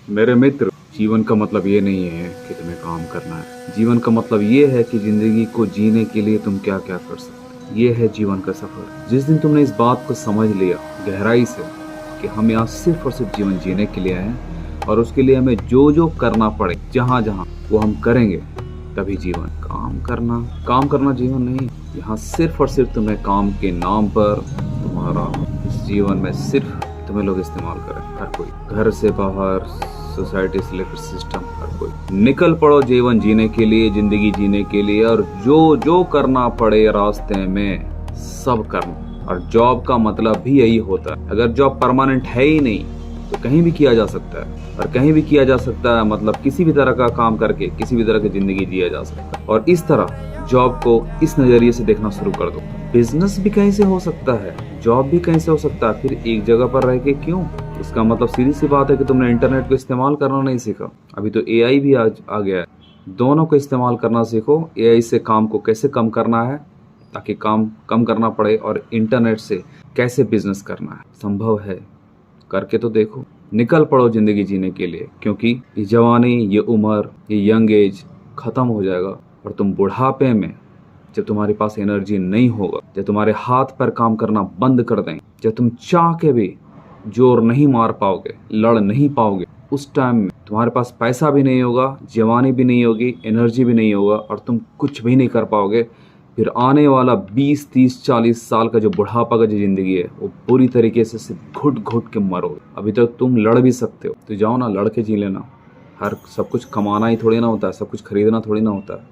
मेरे मित्र, जीवन का मतलब ये नहीं है कि तुम्हें काम करना है। जीवन का मतलब ये है कि जिंदगी को जीने के लिए तुम क्या क्या कर सकते हो। ये है जीवन का सफर। जिस दिन तुमने इस बात को समझ लिया गहराई से कि हम यहाँ सिर्फ और सिर्फ जीवन जीने के लिए आए हैं और उसके लिए हमें जो जो करना पड़े, जहाँ जहाँ, वो हम करेंगे, तभी जीवन। काम करना जीवन नहीं। यहाँ सिर्फ और सिर्फ तुम्हें काम के नाम पर तुम्हारा इस जीवन में सिर्फ तुम्हें लोग इस्तेमाल करें। हर कोई, घर से बाहर, सोसाइटी से लेकर सिस्टम, हर कोई। निकल पड़ो जीवन जीने के लिए, जिंदगी जीने के लिए, और जो जो करना पड़े रास्ते में सब करना। और जॉब का मतलब भी यही होता है। अगर जॉब परमानेंट है ही नहीं तो कहीं भी किया जा सकता है, और कहीं भी किया जा सकता है मतलब किसी भी तरह का काम करके किसी भी तरह की जिंदगी जिया जा सकता है। और इस तरह जॉब को इस नजरिए से देखना शुरू कर दो। बिजनेस भी कहीं से हो सकता है, जॉब भी कहीं से हो सकता है, फिर एक जगह पर रह के क्यों? इसका मतलब सीधी सी बात है कि तुमने इंटरनेट को इस्तेमाल करना नहीं सीखा। अभी तो एआई भी आ गया है। दोनों को इस्तेमाल करना सीखो। एआई से काम को कैसे कम करना है ताकि काम कम करना पड़े, और इंटरनेट से कैसे बिजनेस करना है। संभव है, करके तो देखो। निकल पड़ो जिंदगी जीने के लिए, क्योंकि ये जवानी, ये उम्र, ये यंग एज खत्म हो जाएगा और तुम बुढ़ापे में, जब तुम्हारे पास एनर्जी नहीं होगा, जब तुम्हारे हाथ पैर काम करना बंद कर दें, जब तुम चाह के भी जोर नहीं मार पाओगे, लड़ नहीं पाओगे, उस टाइम में तुम्हारे पास पैसा भी नहीं होगा, जवानी भी नहीं होगी, एनर्जी भी नहीं होगा, और तुम कुछ भी नहीं कर पाओगे। फिर आने वाला 20, 30, 40 साल का जो बुढ़ापा का जो जिंदगी है, वो पूरी तरीके से सिर्फ घुट घुट के मरोगे। अभी तक तुम लड़ भी सकते हो तो जाओ ना, लड़ के जी लेना। हर सब कुछ कमाना ही थोड़ी ना होता है, सब कुछ खरीदना थोड़ी ना होता है।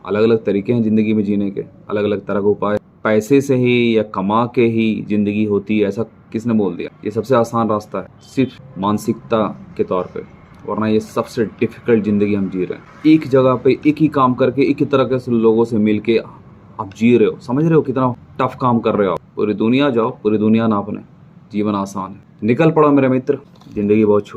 अलग अलग तरीके हैं जिंदगी में जीने के, अलग अलग तरह के उपाय। पैसे से ही या कमा के ही जिंदगी होती है, ऐसा किसने बोल दिया? ये सबसे आसान रास्ता है सिर्फ मानसिकता के तौर पे, वरना ये सबसे डिफिकल्ट जिंदगी हम जी रहे हैं। एक जगह पे एक ही काम करके एक ही तरह के लोगों से मिल के आप जी रहे हो। समझ रहे हो कितना टफ काम कर रहे हो? पूरी दुनिया जाओ, पूरी दुनिया नापने। जीवन आसान है। निकल पड़ो मेरे मित्र, जिंदगी बहुत